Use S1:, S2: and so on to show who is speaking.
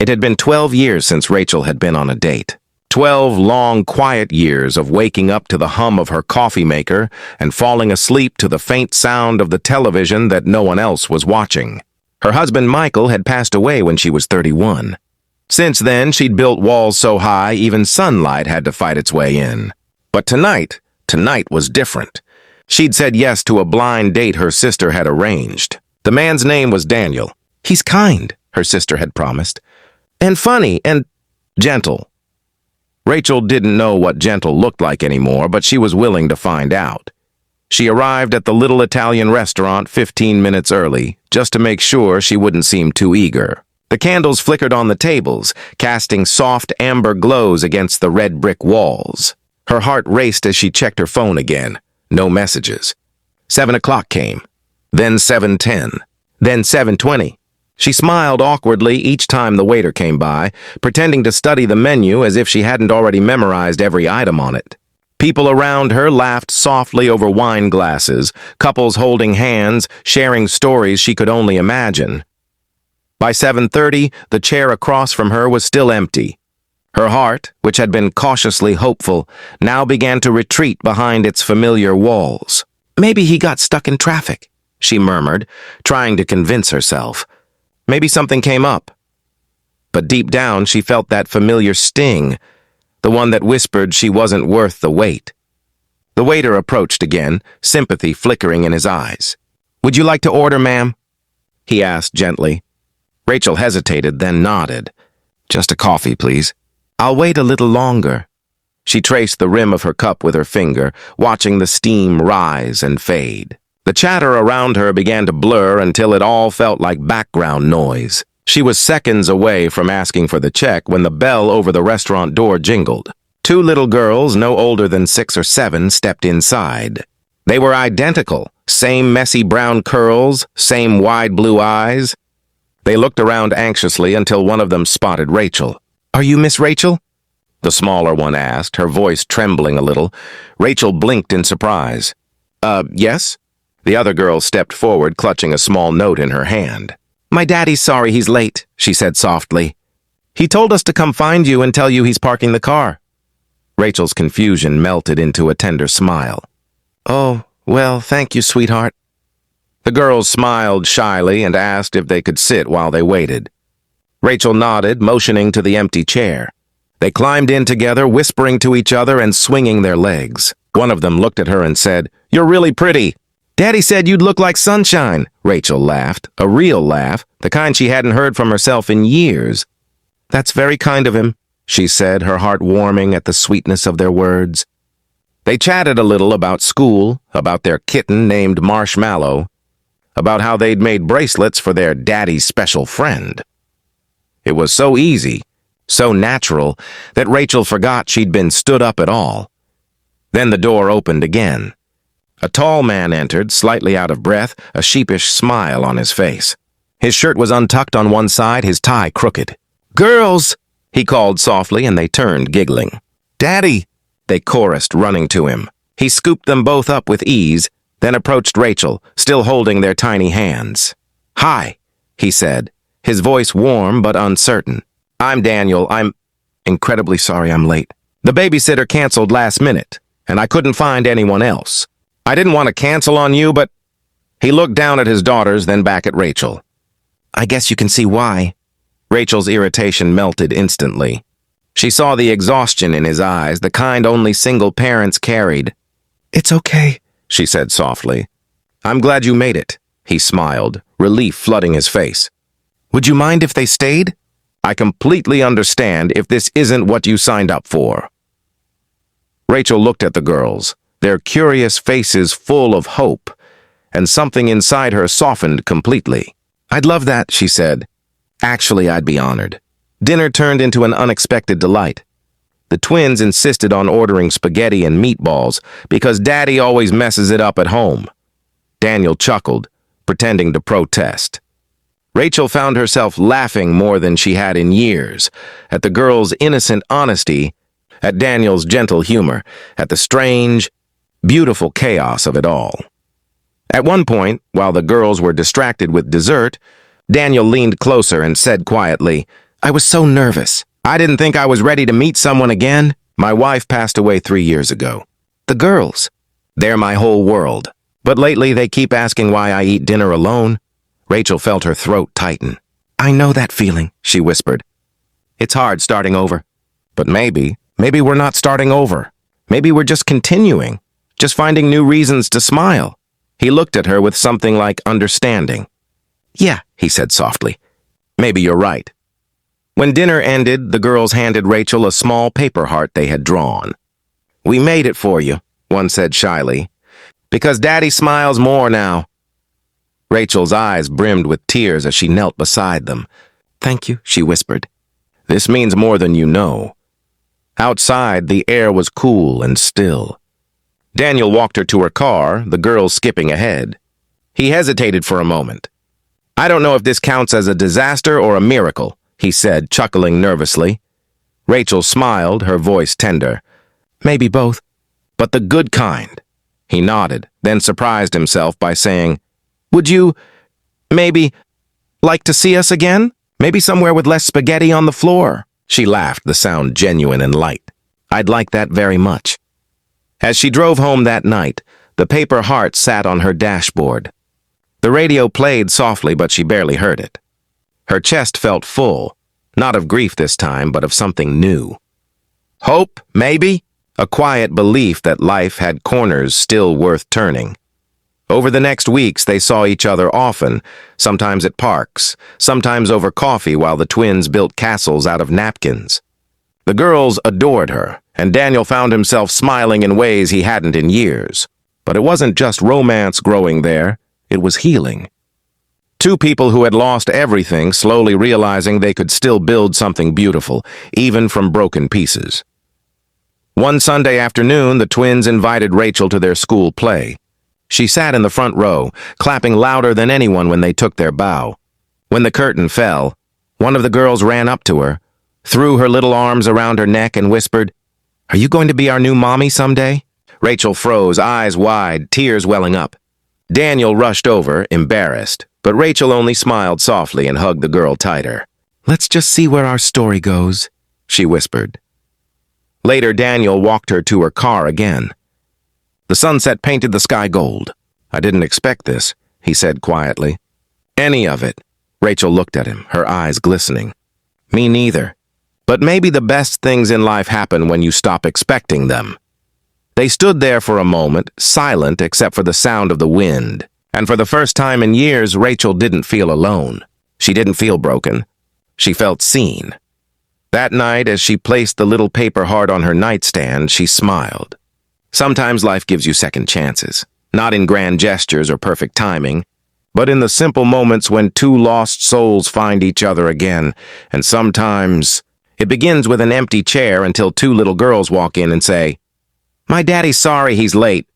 S1: It had been 12 years since Rachel had been on a date. 12 long, quiet years of waking up to the hum of her coffee maker and falling asleep to the faint sound of the television that no one else was watching. Her husband Michael had passed away when she was 31. Since then, she'd built walls so high even sunlight had to fight its way in. But tonight was different. She'd said yes to a blind date her sister had arranged. The man's name was Daniel. "He's kind," her sister had promised. "And funny and gentle." Rachel didn't know what gentle looked like anymore, but she was willing to find out. She arrived at the little Italian restaurant 15 minutes early, just to make sure she wouldn't seem too eager. The candles flickered on the tables, casting soft amber glows against the red brick walls. Her heart raced as she checked her phone again. No messages. 7 o'clock came, then 7:10, then 7:20. She smiled awkwardly each time the waiter came by, pretending to study the menu as if she hadn't already memorized every item on it. People around her laughed softly over wine glasses, couples holding hands, sharing stories she could only imagine. By 7:30, the chair across from her was still empty. Her heart, which had been cautiously hopeful, now began to retreat behind its familiar walls. "Maybe he got stuck in traffic," she murmured, trying to convince herself. Maybe something came up. But deep down, she felt that familiar sting, the one that whispered she wasn't worth the wait. The waiter approached again, sympathy flickering in his eyes. "Would you like to order, ma'am?" he asked gently. Rachel hesitated, then nodded. "Just a coffee, please." "I'll wait a little longer." She traced the rim of her cup with her finger, watching the steam rise and fade. The chatter around her began to blur until it all felt like background noise. She was seconds away from asking for the check when the bell over the restaurant door jingled. 2 little girls, no older than 6 or 7, stepped inside. They were identical, same messy brown curls, same wide blue eyes. They looked around anxiously until one of them spotted Rachel. "Are you Miss Rachel?" the smaller one asked, her voice trembling a little. Rachel blinked in surprise. Yes?" The other girl stepped forward, clutching a small note in her hand. "My daddy's sorry he's late," she said softly. "He told us to come find you and tell you he's parking the car." Rachel's confusion melted into a tender smile. "Oh, well, thank you, sweetheart." The girls smiled shyly and asked if they could sit while they waited. Rachel nodded, motioning to the empty chair. They climbed in together, whispering to each other and swinging their legs. One of them looked at her and said, "You're really pretty." "Daddy said you'd look like sunshine," Rachel laughed, a real laugh, the kind she hadn't heard from herself in years. "That's very kind of him," she said, her heart warming at the sweetness of their words. They chatted a little about school, about their kitten named Marshmallow, about how they'd made bracelets for their daddy's special friend. It was so easy, so natural, that Rachel forgot she'd been stood up at all. Then the door opened again. A tall man entered, slightly out of breath, a sheepish smile on his face. His shirt was untucked on one side, his tie crooked. "Girls!" he called softly, and they turned, giggling. "Daddy!" they chorused, running to him. He scooped them both up with ease, then approached Rachel, still holding their tiny hands. "Hi," he said, his voice warm but uncertain. "I'm Daniel. I'm incredibly sorry I'm late. The babysitter canceled last minute, and I couldn't find anyone else. I didn't want to cancel on you, but—" He looked down at his daughters, then back at Rachel. "I guess you can see why." Rachel's irritation melted instantly. She saw the exhaustion in his eyes, the kind only single parents carried. "It's okay," she said softly. "I'm glad you made it," he smiled, relief flooding his face. "Would you mind if they stayed? I completely understand if this isn't what you signed up for." Rachel looked at the girls, their curious faces full of hope, and something inside her softened completely. "I'd love that," she said. "Actually, I'd be honored." Dinner turned into an unexpected delight. The twins insisted on ordering spaghetti and meatballs because Daddy always messes it up at home. Daniel chuckled, pretending to protest. Rachel found herself laughing more than she had in years, at the girls' innocent honesty, at Daniel's gentle humor, at the strange, beautiful chaos of it all. At one point, while the girls were distracted with dessert, Daniel leaned closer and said quietly, I was so nervous. I didn't think I was ready to meet someone again. My wife passed away 3 years ago. The girls, they're my whole world. But lately they keep asking why I eat dinner alone. Rachel felt her throat tighten. I know that feeling, she whispered. It's hard starting over. But maybe we're not starting over. Maybe we're just continuing, just finding new reasons to smile. He looked at her with something like understanding. Yeah, he said softly. Maybe you're right. When dinner ended, the girls handed Rachel a small paper heart they had drawn. We made it for you, one said shyly. Because Daddy smiles more now. Rachel's eyes brimmed with tears as she knelt beside them. Thank you, she whispered. This means more than you know. Outside, the air was cool and still. Daniel walked her to her car, the girls skipping ahead. He hesitated for a moment. I don't know if this counts as a disaster or a miracle, he said, chuckling nervously. Rachel smiled, her voice tender. Maybe both, but the good kind. He nodded, then surprised himself by saying, Would you, maybe, like to see us again? Maybe somewhere with less spaghetti on the floor. She laughed, the sound genuine and light. I'd like that very much. As she drove home that night, the paper heart sat on her dashboard. The radio played softly, but she barely heard it. Her chest felt full, not of grief this time, but of something new. Hope, maybe? A quiet belief that life had corners still worth turning. Over the next weeks, they saw each other often, sometimes at parks, sometimes over coffee while the twins built castles out of napkins. The girls adored her, and Daniel found himself smiling in ways he hadn't in years. But it wasn't just romance growing there, it was healing. Two people who had lost everything slowly realizing they could still build something beautiful, even from broken pieces. One Sunday afternoon, the twins invited Rachel to their school play. She sat in the front row, clapping louder than anyone when they took their bow. When the curtain fell, one of the girls ran up to her, threw her little arms around her neck and whispered, Are you going to be our new mommy someday? Rachel froze, eyes wide, tears welling up. Daniel rushed over, embarrassed, but Rachel only smiled softly and hugged the girl tighter. Let's just see where our story goes, she whispered. Later, Daniel walked her to her car again. The sunset painted the sky gold. I didn't expect this, he said quietly. Any of it. Rachel looked at him, her eyes glistening. Me neither. But maybe the best things in life happen when you stop expecting them. They stood there for a moment, silent except for the sound of the wind. And for the first time in years, Rachel didn't feel alone. She didn't feel broken. She felt seen. That night, as she placed the little paper heart on her nightstand, she smiled. Sometimes life gives you second chances, not in grand gestures or perfect timing, but in the simple moments when two lost souls find each other again. And sometimes it begins with an empty chair until two little girls walk in and say, My daddy's sorry he's late.